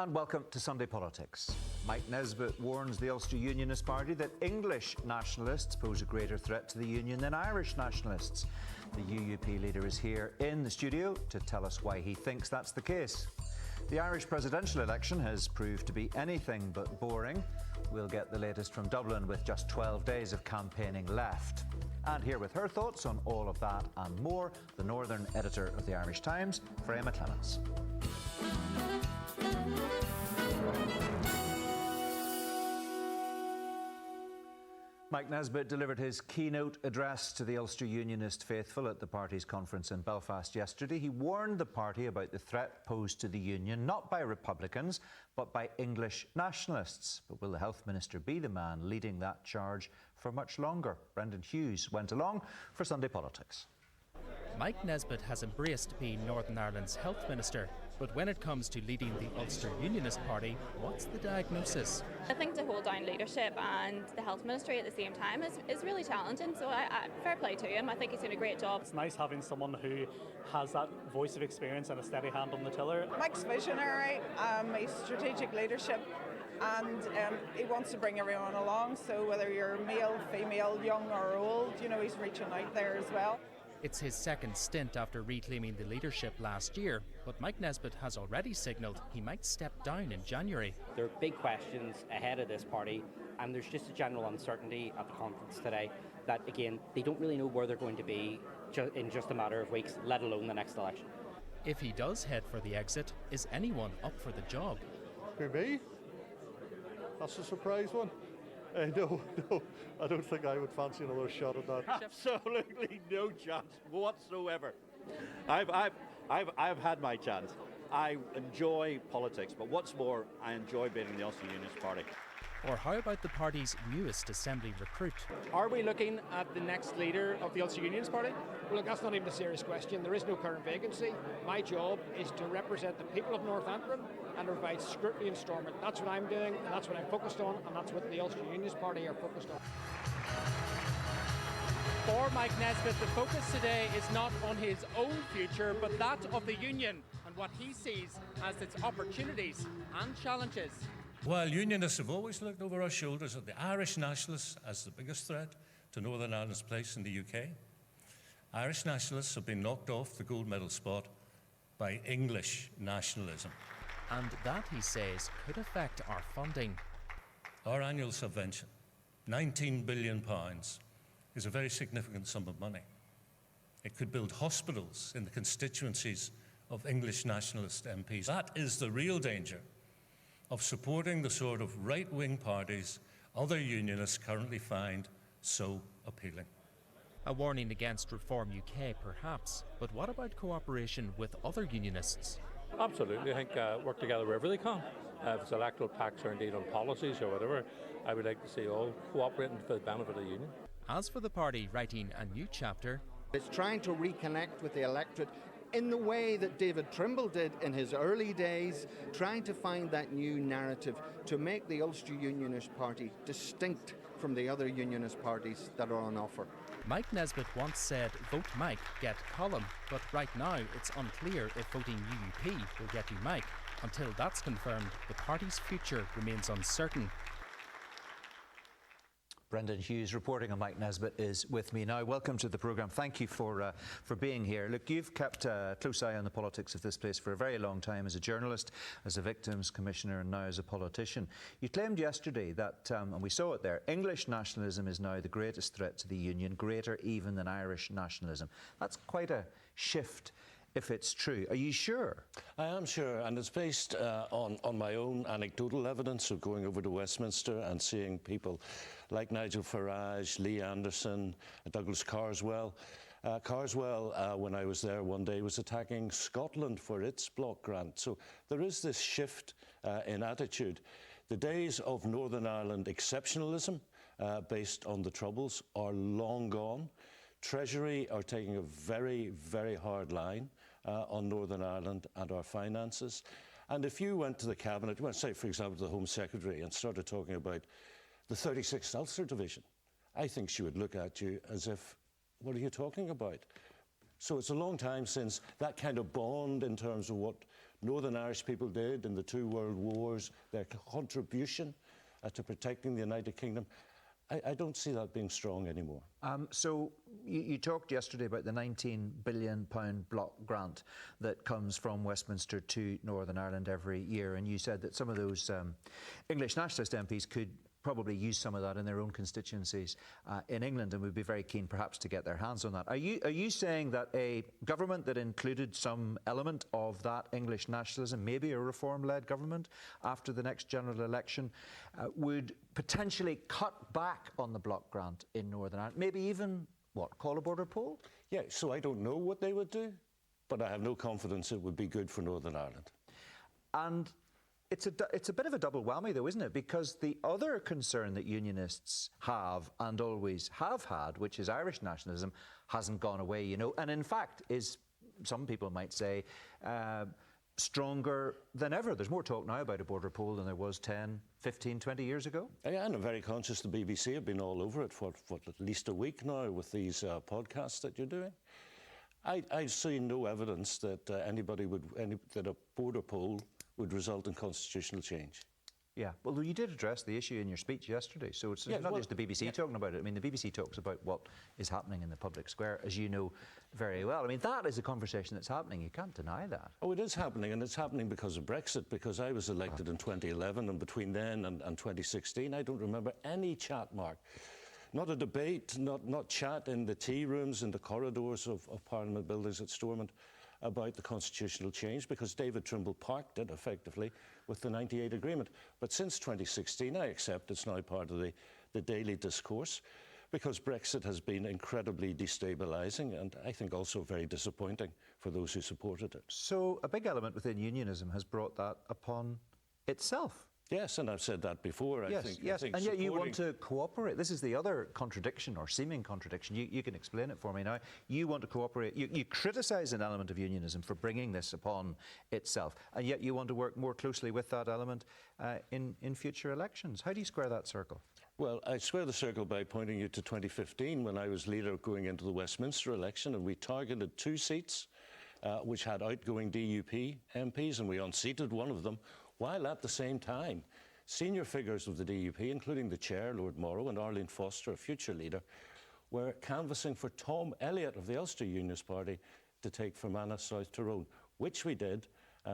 And welcome to Sunday Politics. Mike Nesbitt warns the Ulster Unionist Party that English nationalists pose a greater threat to the Union than Irish nationalists. The UUP leader is here in the studio to tell us why he thinks that's the case. The Irish presidential election has proved to be anything but boring. We'll get the latest from Dublin with just 12 days of campaigning left. And here with her thoughts on all of that and more, the Northern editor of the Irish Times, Freya McClements. Mike Nesbitt delivered his keynote address to the Ulster Unionist faithful at the party's conference in Belfast yesterday. He warned the party about the threat posed to the Union, not by Republicans, but by English nationalists. But will the Health Minister be the man leading that charge for much longer? Brendan Hughes went along for Sunday Politics. Mike Nesbitt has embraced being Northern Ireland's Health Minister, but when it comes to leading the Ulster Unionist Party, what's the diagnosis? I think to hold down leadership and the Health Ministry at the same time is really challenging, so fair play to him. I think he's doing a great job. It's nice having someone who has that voice of experience and a steady hand on the tiller. Mike's visionary, he's strategic leadership, and he wants to bring everyone along, so whether you're male, female, young or old, he's reaching out there as well. It's his second stint after reclaiming the leadership last year, but Mike Nesbitt has already signalled he might step down in January. There are big questions ahead of this party, and there's just a general uncertainty at the conference today that, again, they don't really know where they're going to be in just a matter of weeks, let alone the next election. If he does head for the exit, is anyone up for the job? For me? That's a surprise one. No, I don't think I would fancy another shot at that. Absolutely no chance whatsoever. I've had my chance. I enjoy politics, but what's more, I enjoy being in the Ulster Unionist Party. Or how about the party's newest assembly recruit? Are we looking at the next leader of the Ulster Unionist Party? Well, look, that's not even a serious question. There is no current vacancy. My job is to represent the people of North Antrim and provide scrutiny and stormont. That's what I'm doing, and that's what I'm focused on, and that's what the Ulster Unionist Party are focused on. For Mike Nesbitt, the focus today is not on his own future, but that of the Union and what he sees as its opportunities and challenges. While Unionists have always looked over our shoulders at the Irish nationalists as the biggest threat to Northern Ireland's place in the UK, Irish nationalists have been knocked off the gold medal spot by English nationalism. And that, he says, could affect our funding. Our annual subvention, £19 billion, is a very significant sum of money. It could build hospitals in the constituencies of English nationalist MPs. That is the real danger of supporting the sort of right-wing parties other unionists currently find so appealing. A warning against Reform UK, perhaps, but what about cooperation with other unionists? Absolutely. I think work together wherever they can. If it's electoral pacts or indeed on policies or whatever, I would like to see all cooperating for the benefit of the union. As for the party writing a new chapter, it's trying to reconnect with the electorate in the way that David Trimble did in his early days, trying to find that new narrative to make the Ulster Unionist Party distinct from the other unionist parties that are on offer. Mike Nesbitt once said, vote Mike, get Colin, but right now it's unclear if voting UUP will get you Mike. Until that's confirmed, the party's future remains uncertain. Brendan Hughes reporting on Mike Nesbitt is with me now. Welcome to the programme. Thank you for being here. Look, you've kept a close eye on the politics of this place for a very long time as a journalist, as a victims commissioner and now as a politician. You claimed yesterday that, and we saw it there, English nationalism is now the greatest threat to the Union, greater even than Irish nationalism. That's quite a shift if it's true. Are you sure? I am sure, and it's based on my own anecdotal evidence of going over to Westminster and seeing people like Nigel Farage, Lee Anderson, Douglas Carswell. Carswell, when I was there one day, was attacking Scotland for its block grant. So there is this shift in attitude. The days of Northern Ireland exceptionalism based on the Troubles are long gone. Treasury are taking a very, very hard line on Northern Ireland and our finances. And if you went to the Cabinet, well, say, for example, the Home Secretary, and started talking about the 36th Ulster Division, I think she would look at you as if, what are you talking about? So it's a long time since that kind of bond in terms of what Northern Irish people did in the 2 world wars, their contribution to protecting the United Kingdom, I don't see that being strong anymore. So you talked yesterday about the £19 billion block grant that comes from Westminster to Northern Ireland every year, and you said that some of those English nationalist MPs could probably use some of that in their own constituencies in England, and would be very keen perhaps to get their hands on that. Are you saying that a government that included some element of that English nationalism, maybe a reform-led government after the next general election, would potentially cut back on the block grant in Northern Ireland? Maybe even, call a border poll? Yeah, so I don't know what they would do, but I have no confidence it would be good for Northern Ireland. And it's a bit of a double whammy, though, isn't it? Because the other concern that unionists have and always have had, which is Irish nationalism, hasn't gone away, you know, and in fact is, some people might say, stronger than ever. There's more talk now about a border poll than there was 10, 15, 20 years ago. Yeah, and I'm very conscious the BBC have been all over it for at least a week now with these podcasts that you're doing. I see no evidence that that a border poll would result in constitutional change. Yeah, well, you did address the issue in your speech yesterday, so it's not just the BBC talking about it. I mean, the BBC talks about what is happening in the public square, as you know very well. I mean, that is a conversation that's happening. You can't deny that. Oh, it is happening, and it's happening because of Brexit, because I was elected in 2011, and between then and 2016, I don't remember any chat, Mark. Not a debate, not chat in the tea rooms, in the corridors of Parliament buildings at Stormont about the constitutional change, because David Trimble parked it effectively with the 98 agreement. But since 2016, I accept it's now part of the daily discourse, because Brexit has been incredibly destabilising and I think also very disappointing for those who supported it. So a big element within unionism has brought that upon itself. Yes, and I've said that before. Yes, I think and yet you want to cooperate. This is the other contradiction, or seeming contradiction. You can explain it for me now. You want to cooperate. You criticise an element of unionism for bringing this upon itself, and yet you want to work more closely with that element in future elections. How do you square that circle? Well, I square the circle by pointing you to 2015, when I was leader going into the Westminster election, and we targeted 2 seats which had outgoing DUP MPs, and we unseated one of them, while at the same time, senior figures of the DUP, including the chair, Lord Morrow, and Arlene Foster, a future leader, were canvassing for Tom Elliott of the Ulster Unionist Party to take Fermanagh, South Tyrone, which we did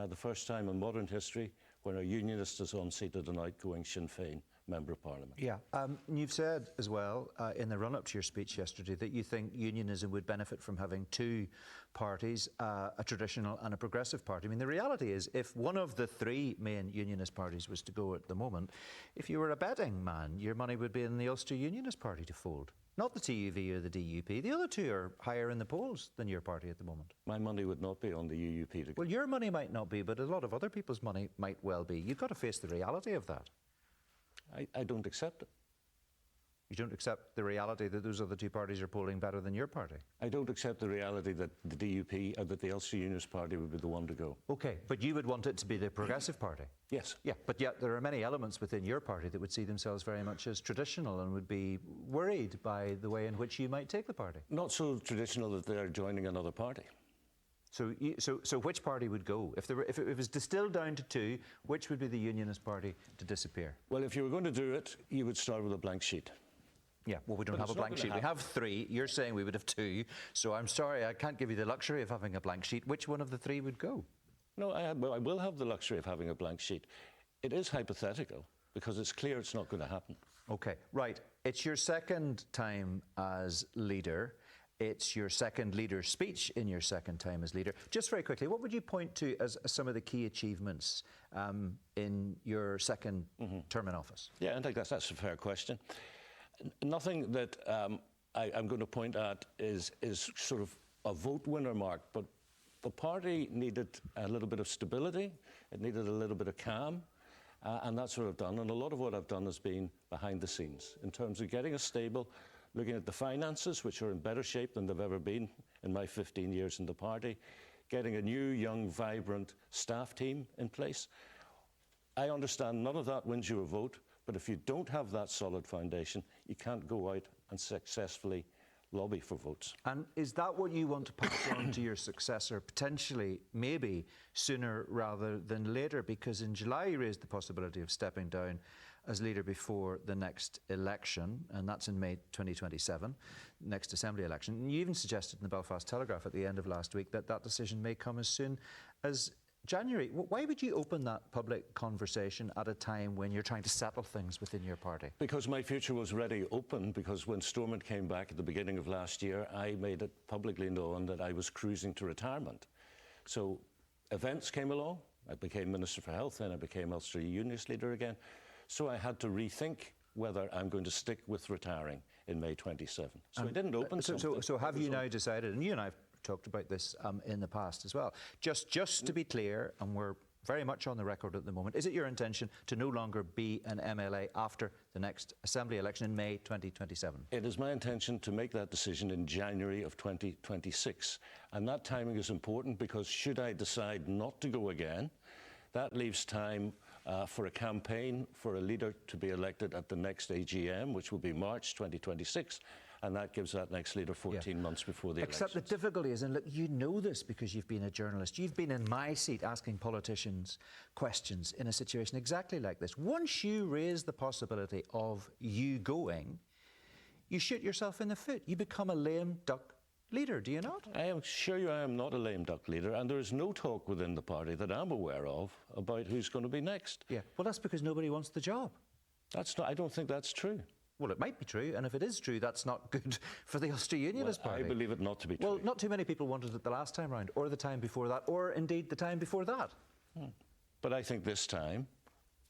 the first time in modern history when a unionist is unseated an outgoing Sinn Féin Member of Parliament. Yeah, you've said as well in the run-up to your speech yesterday that you think unionism would benefit from having 2 parties, a traditional and a progressive party. I mean, the reality is, if one of the 3 main unionist parties was to go at the moment, if you were a betting man, your money would be in the Ulster Unionist Party to fold, not the TUV or the DUP. The other 2 are higher in the polls than your party at the moment. My money would not be on the UUP to go. Well, your money might not be, but a lot of other people's money might well be. You've got to face the reality of that. I don't accept it. You don't accept the reality that those other 2 parties are polling better than your party? I don't accept the reality that the DUP or that the Ulster Unionist Party would be the one to go. OK, but you would want it to be the Progressive Party? Yes. Yeah, but yet there are many elements within your party that would see themselves very much as traditional and would be worried by the way in which you might take the party. Not so traditional that they're joining another party. So which party would go? If it was distilled down to 2, which would be the Unionist Party to disappear? Well, if you were going to do it, you would start with a blank sheet. Yeah, well, we don't have a blank sheet. We have 3. You're saying we would have 2. So I'm sorry, I can't give you the luxury of having a blank sheet. Which one of the 3 would go? No, I will have the luxury of having a blank sheet. It is hypothetical, because it's clear it's not going to happen. OK, right. It's your second time as leader. It's your second leader's speech in your second time as leader. Just very quickly, what would you point to as some of the key achievements in your second term in office? Yeah, I think that's a fair question. Nothing that I'm going to point at is sort of a vote winner, Mark, but the party needed a little bit of stability, it needed a little bit of calm, and that's what I've done. And a lot of what I've done has been behind the scenes, in terms of getting us stable, looking at the finances, which are in better shape than they've ever been in my 15 years in the party, getting a new, young, vibrant staff team in place. I understand none of that wins you a vote, but if you don't have that solid foundation, you can't go out and successfully lobby for votes. And is that what you want to pass on to your successor, potentially, maybe sooner rather than later? Because in July you raised the possibility of stepping down as leader before the next election, and that's in May 2027, next Assembly election. And you even suggested in the Belfast Telegraph at the end of last week that that decision may come as soon as January. Why would you open that public conversation at a time when you're trying to settle things within your party? Because my future was already open, because when Stormont came back at the beginning of last year, I made it publicly known that I was cruising to retirement. So events came along, I became Minister for Health, then I became Ulster Unionist leader again. So I had to rethink whether I'm going to stick with retiring in May 27. So I didn't open something. So have you now decided, and you and I have talked about this in the past as well, just to be clear, and we're very much on the record at the moment, is it your intention to no longer be an MLA after the next Assembly election in May 2027? It is my intention to make that decision in January of 2026. And that timing is important because should I decide not to go again, that leaves time for a campaign for a leader to be elected at the next AGM, which will be March 2026. And that gives that next leader 14 months before the election. Except the difficulty is, and look, you know this because you've been a journalist, you've been in my seat asking politicians questions in a situation exactly like this. Once you raise the possibility of you going, you shoot yourself in the foot. You become a lame duck leader, do you not? I assure you I am not a lame duck leader, and there is no talk within the party that I'm aware of about who's going to be next. Yeah, well, that's because nobody wants the job. I don't think that's true. Well, it might be true, and if it is true, that's not good for the Ulster Unionist Party. I believe it not to be true. Well, not too many people wanted it the last time round, or the time before that, or indeed the time before that. But I think this time,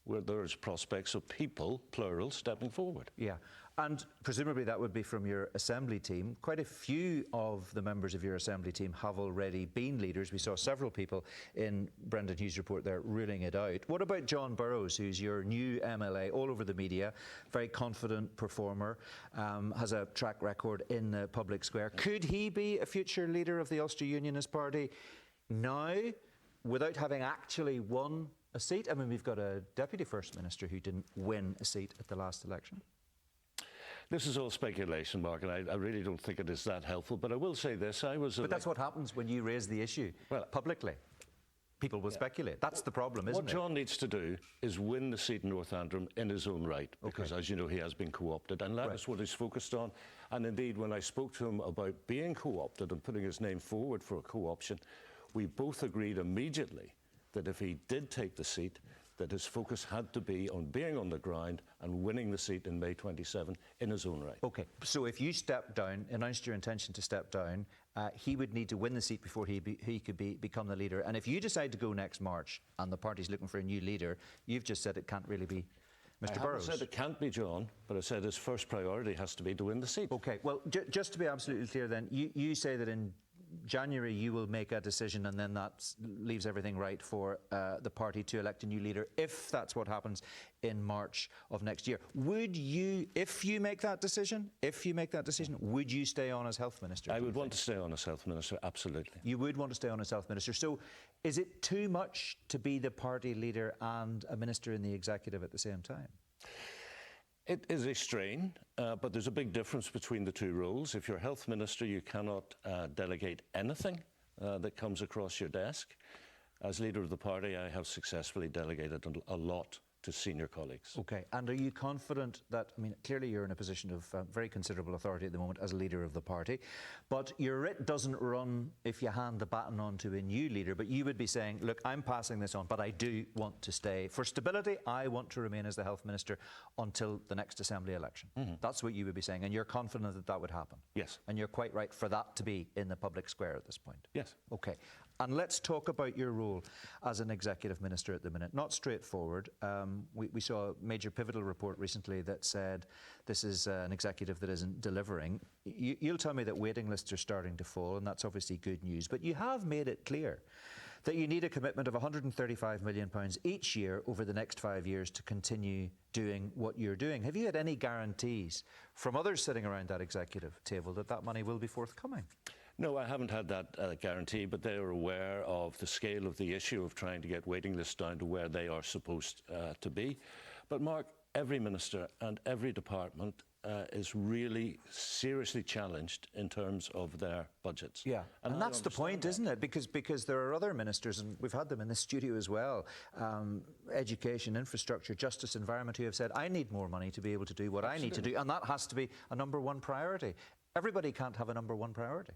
where there's prospects of people, plural, stepping forward. Yeah, and presumably that would be from your Assembly team. Quite a few of the members of your Assembly team have already been leaders. We saw several people in Brendan Hughes' report there ruling it out. What about John Burrows, who's your new MLA, all over the media, very confident performer, has a track record in the public square. Could he be a future leader of the Ulster Unionist Party now, without having actually won a seat? I mean, we've got a Deputy First Minister who didn't win a seat at the last election. This is all speculation, Mark, and I really don't think it is that helpful. But I will say this, But that's what happens when you raise the issue publicly. People will speculate. That's the problem, isn't it? What John needs to do is win the seat in North Antrim in his own right, because, as you know, he has been co-opted, and that is what he's focused on. And indeed, when I spoke to him about being co-opted and putting his name forward for a co-option, we both agreed immediately that if he did take the seat, that his focus had to be on being on the ground and winning the seat in May 27 in his own right. OK, so if you stepped down, announced your intention to step down, he would need to win the seat before he could become the leader. And if you decide to go next March and the party's looking for a new leader, you've just said it can't really be Mr. Burrows. I said it can't be John, but I said his first priority has to be to win the seat. OK, well, just to be absolutely clear then, you say that in January you will make a decision, and then that leaves everything right for the party to elect a new leader, if that's what happens in March of next year. Would you, if you make that decision, would you stay on as Health Minister? I would want to stay on as Health Minister, absolutely. You would want to stay on as Health Minister. So is it too much to be the party leader and a minister in the executive at the same time? It is a strain, but there's a big difference between the two roles. If you're Health Minister, you cannot delegate anything that comes across your desk. As leader of the party, I have successfully delegated a lot to senior colleagues. OK, and are you confident that, I mean, clearly you're in a position of very considerable authority at the moment as a leader of the party, but your writ doesn't run if you hand the baton on to a new leader, but you would be saying, look, I'm passing this on, but I do want to stay. For stability, I want to remain as the Health Minister until the next Assembly election. That's what you would be saying, and you're confident that that would happen? Yes. And you're quite right for that to be in the public square at this point? Yes. OK. And let's talk about your role as an executive minister at the minute. Not straightforward. We saw a major pivotal report recently that said this is an executive that isn't delivering. You'll tell me that waiting lists are starting to fall, and that's obviously good news. But you have made it clear that you need a commitment of £135 million each year over the next 5 years to continue doing what you're doing. Have you had any guarantees from others sitting around that executive table that that money will be forthcoming? No, I haven't had that guarantee, but they are aware of the scale of the issue of trying to get waiting lists down to where they are supposed to be. But Mark, every minister and every department is really seriously challenged in terms of their budgets. Yeah, and I that's the point, isn't it? Because there are other ministers, and we've had them in this studio as well, education, infrastructure, justice, environment, who have said, I need more money to be able to do what I need to do, and that has to be a number one priority. Everybody can't have a number one priority.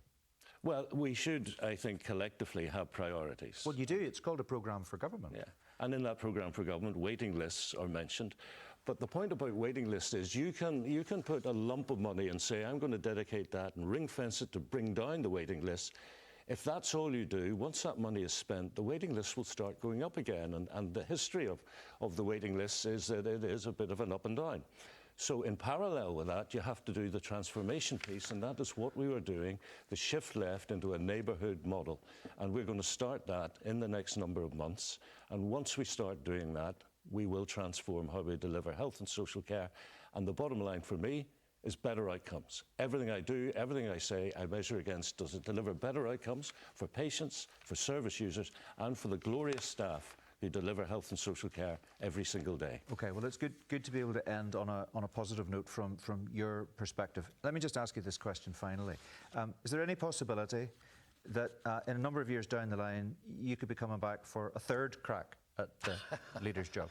Well, we should, I think, collectively have priorities. Well, you do. It's called a programme for government. Yeah, and in that programme for government, waiting lists are mentioned. But the point about waiting lists is you can put a lump of money and say, I'm going to dedicate that and ring fence it to bring down the waiting list. If that's all you do, once that money is spent, the waiting list will start going up again. And the history of the waiting lists is that it is a bit of an up and down. So in parallel with that, you have to do the transformation piece, and that is what we were doing, the shift left into a neighbourhood model. And we're going to start that in the next number of months. And once we start doing that, we will transform how we deliver health and social care. And the bottom line for me is better outcomes. Everything I do, everything I say, I measure against, does it deliver better outcomes for patients, for service users, and for the glorious staff who deliver health and social care every single day. Okay, well, it's good to be able to end on a positive note from your perspective. Let me just ask you this question finally. Is there any possibility that in a number of years down the line, you could be coming back for a third crack at the leader's job?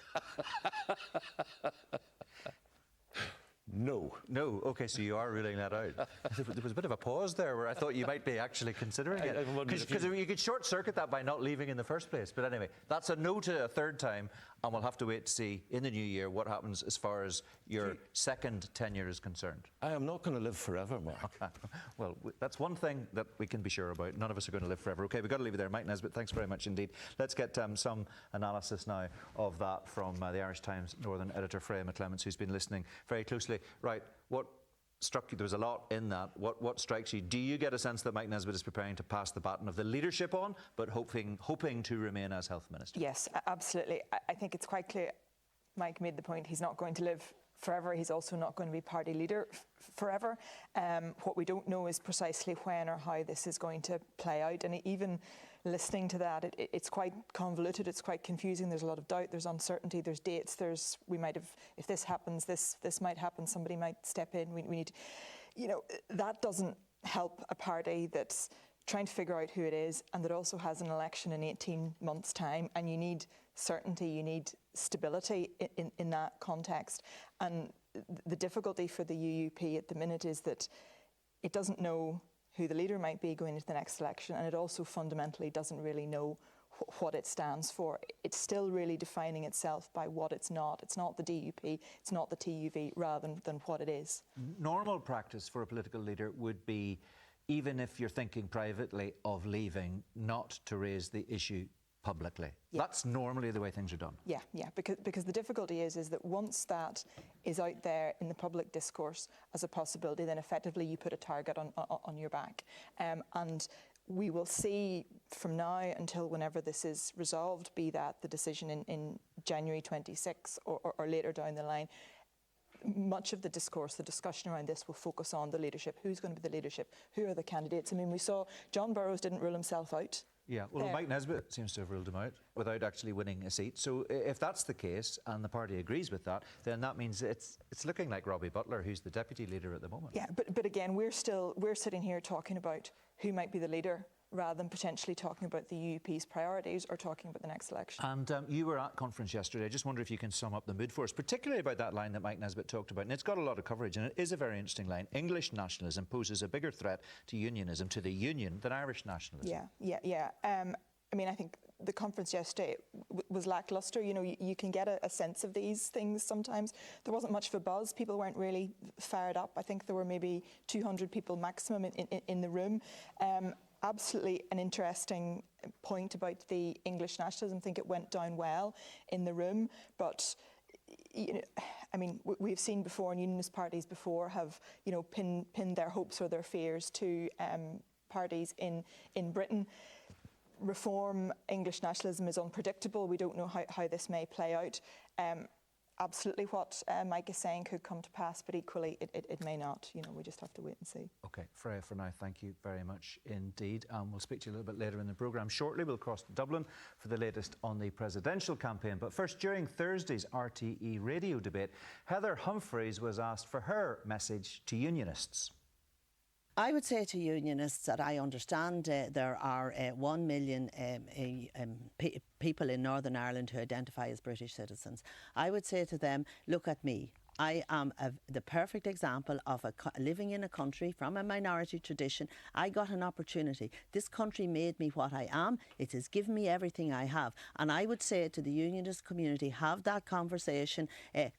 No. No. Okay, so you are ruling that out. There was a bit of a pause there where I thought you might be actually considering it. Because you could short-circuit that by not leaving in the first place. But anyway, that's a no to a third time, and we'll have to wait to see in the new year what happens as far as your second tenure is concerned. I am not going to live forever, Mark. Well, that's one thing that we can be sure about. None of us are going to live forever. Okay, we've got to leave it there. Mike Nesbitt, thanks very much indeed. Let's get some analysis now of that from the Irish Times Northern editor, Freya McClements, who's been listening very closely. Right, what struck you? There was a lot in that. What strikes you? Do you get a sense that Mike Nesbitt is preparing to pass the baton of the leadership on, but hoping to remain as Health Minister? Yes, absolutely. I think it's quite clear. Mike made the point, he's not going to live forever. He's also not going to be party leader forever. What we don't know is precisely when or how this is going to play out. And even listening to that, it's quite convoluted, it's quite confusing. There's a lot of doubt, there's uncertainty, there's dates, we might have, if this happens, this might happen, somebody might step in. We need, that doesn't help a party that's trying to figure out who it is and that also has an election in 18 months' time, and you need certainty, you need stability in that context. And the difficulty for the UUP at the minute is that it doesn't know who the leader might be going into the next election, and it also fundamentally doesn't really know what it stands for. It's still really defining itself by what it's not. It's not the DUP, it's not the TUV, rather than what it is. Normal practice for a political leader would be, even if you're thinking privately of leaving, not to raise the issue publicly. Yeah. That's normally the way things are done. Yeah, because the difficulty is that once that is out there in the public discourse as a possibility, then effectively you put a target on your back. And we will see from now until whenever this is resolved, be that the decision in January 26 or later down the line, much of the discourse, the discussion around this will focus on the leadership. Who's going to be the leadership? Who are the candidates? I mean, we saw John Burrows didn't rule himself out. Yeah, well, Mike Nesbitt seems to have ruled him out without actually winning a seat. So if that's the case and the party agrees with that, then that means it's looking like Robbie Butler, who's the deputy leader at the moment. Yeah, but again, we're sitting here talking about who might be the leader, rather than potentially talking about the UUP's priorities or talking about the next election. And you were at conference yesterday. I just wonder if you can sum up the mood for us, particularly about that line that Mike Nesbitt talked about. And it's got a lot of coverage, and it is a very interesting line. English nationalism poses a bigger threat to unionism, to the union, than Irish nationalism. Yeah. I mean, I think the conference yesterday was lacklustre. You can get a sense of these things sometimes. There wasn't much of a buzz. People weren't really fired up. I think there were maybe 200 people maximum in the room. Absolutely an interesting point about the English nationalism. I think it went down well in the room, but I mean, we've seen before, and unionist parties before have pinned their hopes or their fears to parties in Britain. Reform English nationalism is unpredictable. We don't know how this may play out. absolutely what Mike is saying could come to pass, but equally it may not. We just have to wait and see. OK, Freya, for now, thank you very much indeed. We'll speak to you a little bit later in the programme. Shortly, we'll cross to Dublin for the latest on the presidential campaign. But first, during Thursday's RTE radio debate, Heather Humphreys was asked for her message to unionists. I would say to unionists that I understand there are 1 million people in Northern Ireland who identify as British citizens. I would say to them, look at me. I am the perfect example of living in a country from a minority tradition. I got an opportunity. This country made me what I am. It has given me everything I have. And I would say to the unionist community, have that conversation,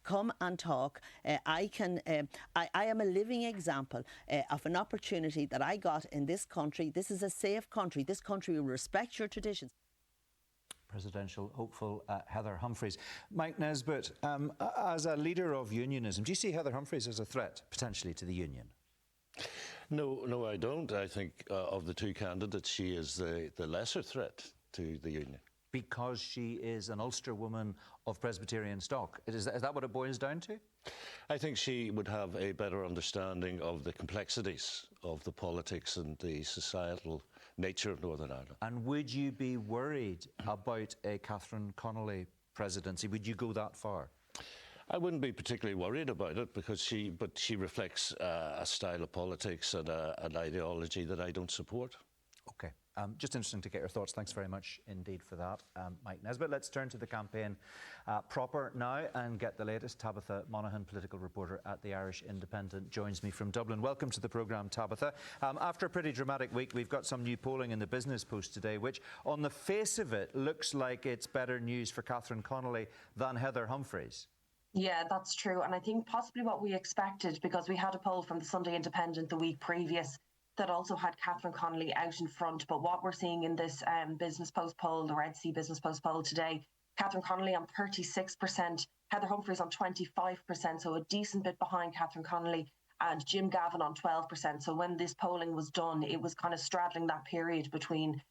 come and talk. I am a living example of an opportunity that I got in this country. This is a safe country. This country will respect your traditions. Presidential hopeful Heather Humphreys. Mike Nesbitt, as a leader of unionism, do you see Heather Humphreys as a threat potentially to the union? No, I don't. I think of the two candidates, she is the lesser threat to the union. Because she is an Ulster woman of Presbyterian stock. Is that what it boils down to? I think she would have a better understanding of the complexities of the politics and the societal nature of Northern Ireland. And would you be worried about a Catherine Connolly presidency? Would you go that far? I wouldn't be particularly worried about it because she reflects a style of politics and an ideology that I don't support. OK. Just interesting to get your thoughts. Thanks very much indeed for that, Mike Nesbitt. Let's turn to the campaign proper now and get the latest. Tabitha Monaghan, political reporter at the Irish Independent, joins me from Dublin. Welcome to the programme, Tabitha. After a pretty dramatic week, we've got some new polling in the Business Post today, which on the face of it looks like it's better news for Catherine Connolly than Heather Humphreys. Yeah, that's true. And I think possibly what we expected, because we had a poll from the Sunday Independent the week previous that also had Catherine Connolly out in front. But what we're seeing in this Business Post poll, the Red Sea Business Post poll today, Catherine Connolly on 36%, Heather Humphreys on 25%, so a decent bit behind Catherine Connolly, and Jim Gavin on 12%. So when this polling was done, it was kind of straddling that period between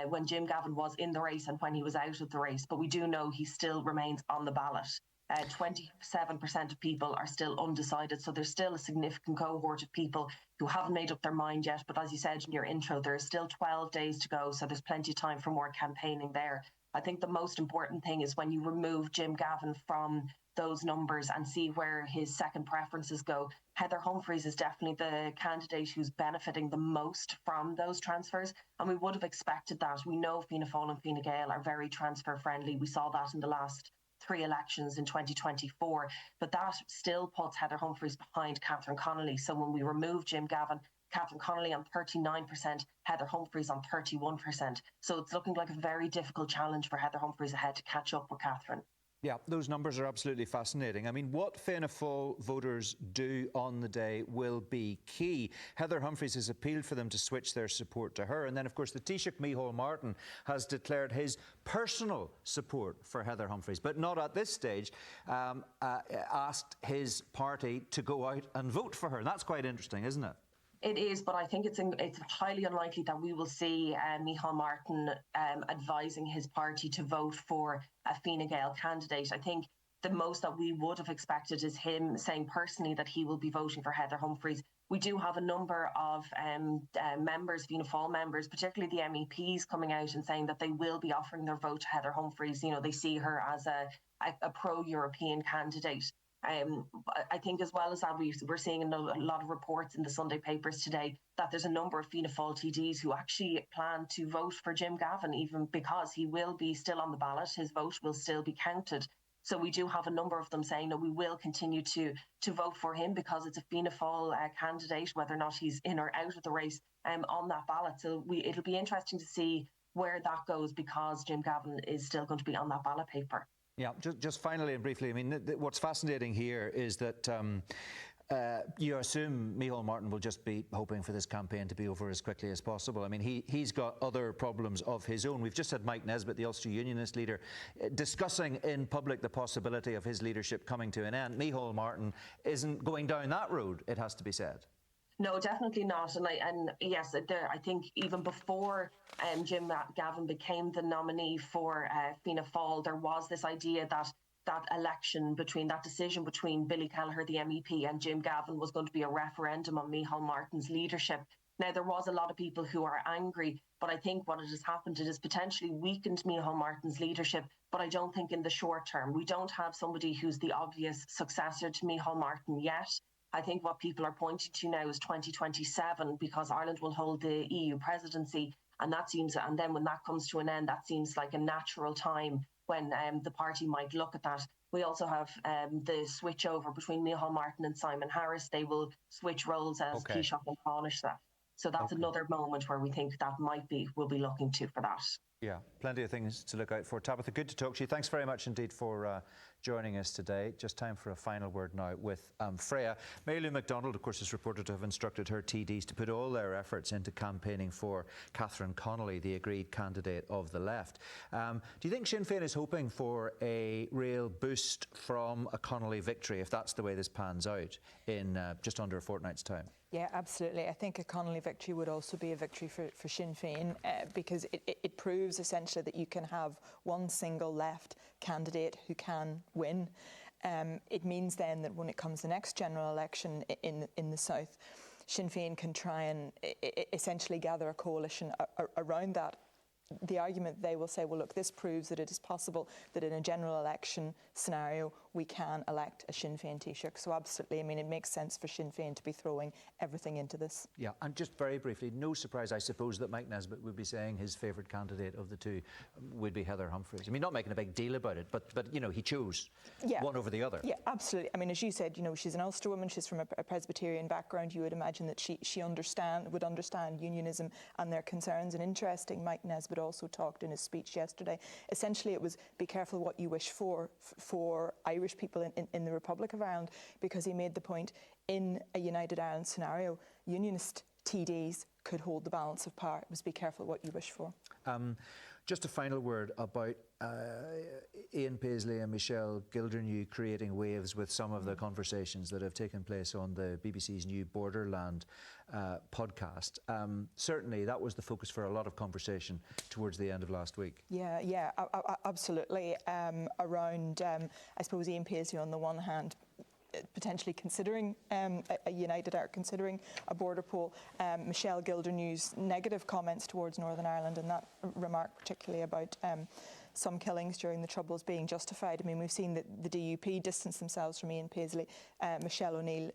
when Jim Gavin was in the race and when he was out of the race. But we do know he still remains on the ballot. 27% of people are still undecided, so there's still a significant cohort of people who haven't made up their mind yet. But as you said in your intro, there are still 12 days to go, so there's plenty of time for more campaigning there. I think the most important thing is when you remove Jim Gavin from those numbers and see where his second preferences go, Heather Humphreys is definitely the candidate who's benefiting the most from those transfers, and we would have expected that. We know Fianna Fáil and Fine Gael are very transfer friendly. We saw that in the last 3 elections in 2024, but that still puts Heather Humphreys behind Catherine Connolly. So when we remove Jim Gavin, Catherine Connolly on 39%, Heather Humphreys on 31%. So it's looking like a very difficult challenge for Heather Humphreys ahead to catch up with Catherine. Yeah, those numbers are absolutely fascinating. I mean, what Fianna Fáil voters do on the day will be key. Heather Humphreys has appealed for them to switch their support to her. And then, of course, the Taoiseach Micheál Martin has declared his personal support for Heather Humphreys, but not at this stage, asked his party to go out and vote for her. And that's quite interesting, isn't it? It is, but I think it's highly unlikely that we will see Micheál Martin advising his party to vote for a Fine Gael candidate. I think the most that we would have expected is him saying personally that he will be voting for Heather Humphreys. We do have a number of members, Fianna Fáil members, particularly the MEPs, coming out and saying that they will be offering their vote to Heather Humphreys. You know, they see her as a pro-European candidate. I think as well as that, we're seeing a lot of reports in the Sunday papers today that there's a number of Fianna Fáil TDs who actually plan to vote for Jim Gavin, even because he will be still on the ballot. His vote will still be counted. So we do have a number of them saying that we will continue to vote for him because it's a Fianna Fáil candidate, whether or not he's in or out of the race on that ballot. So it'll be interesting to see where that goes because Jim Gavin is still going to be on that ballot paper. Yeah, just finally and briefly, I mean, what's fascinating here is that you assume Micheál Martin will just be hoping for this campaign to be over as quickly as possible. I mean, he's got other problems of his own. We've just had Mike Nesbitt, the Ulster Unionist leader, discussing in public the possibility of his leadership coming to an end. Micheál Martin isn't going down that road, it has to be said. No, definitely not. And yes, I think even before Jim Gavin became the nominee for Fianna Fáil, there was this idea that that election between that decision between Billy Kelleher, the MEP, and Jim Gavin was going to be a referendum on Micheál Martin's leadership. Now, there was a lot of people who are angry, but I think what has happened, it has potentially weakened Micheál Martin's leadership, but I don't think in the short term. We don't have somebody who's the obvious successor to Micheál Martin yet. I think what people are pointing to now is 2027, because Ireland will hold the EU presidency, and then when that comes to an end, that seems like a natural time when the party might look at that. We also have the switch over between Micheál Martin and Simon Harris. They will switch roles as Taoiseach and Taoiseach. So that's another moment where we think that we'll be looking to for that. Yeah, plenty of things to look out for. Tabitha, good to talk to you. Thanks very much indeed for joining us today. Just time for a final word now with Freya. Mary Lou MacDonald, of course, is reported to have instructed her TDs to put all their efforts into campaigning for Catherine Connolly, the agreed candidate of the left. Do you think Sinn Féin is hoping for a real boost from a Connolly victory, if that's the way this pans out, in just under a fortnight's time? Yeah, absolutely. I think a Connolly victory would also be a victory for Sinn Féin because it proves essentially that you can have one single left candidate who can win. It means then that when it comes to the next general election in the south, Sinn Féin can try and essentially gather a coalition around that. The argument they will say, well, look, this proves that it is possible that in a general election scenario we can elect a Sinn Féin Taoiseach. So absolutely, I mean, it makes sense for Sinn Féin to be throwing everything into this. Yeah, and just very briefly, no surprise, I suppose, that Mike Nesbitt would be saying his favourite candidate of the two would be Heather Humphreys. I mean, not making a big deal about it, but you know, he chose one over the other. Yeah, absolutely. I mean, as you said, you know, she's an Ulster woman, she's from a Presbyterian background. You would imagine that she would understand unionism and their concerns. And interesting, Mike Nesbitt also talked in his speech yesterday. Essentially, it was be careful what you wish for Irish people in the Republic of Ireland, because he made the point in a United Ireland scenario, unionist TDs could hold the balance of power. It was be careful what you wish for. Just a final word about Ian Paisley and Michelle Gildernew creating waves with some of the conversations that have taken place on the BBC's new Borderland podcast. Certainly that was the focus for a lot of conversation towards the end of last week. Yeah, absolutely. Around, I suppose, Ian Paisley on the one hand, potentially considering a United Ireland, considering a border poll. Michelle Gildernew's negative comments towards Northern Ireland, and that remark particularly about some killings during the Troubles being justified. I mean, we've seen that the DUP distance themselves from Ian Paisley. Michelle O'Neill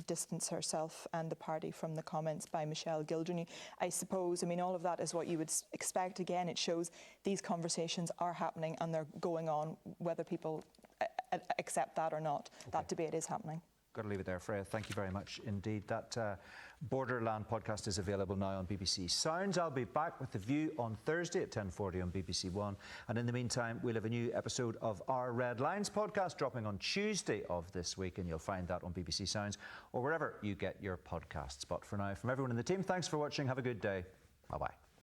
distance herself and the party from the comments by Michelle Gildernew. I suppose, I mean, all of that is what you would expect. Again, it shows these conversations are happening and they're going on, whether people accept that or not. Okay. That debate is happening. Got to leave it there, Freya. Thank you very much indeed. That Borderland podcast is available now on BBC Sounds. I'll be back with The View on Thursday at 10:40 on BBC One. And in the meantime, we'll have a new episode of our Red Lines podcast dropping on Tuesday of this week, and you'll find that on BBC Sounds or wherever you get your podcasts. But for now, from everyone in the team, thanks for watching. Have a good day. Bye-bye.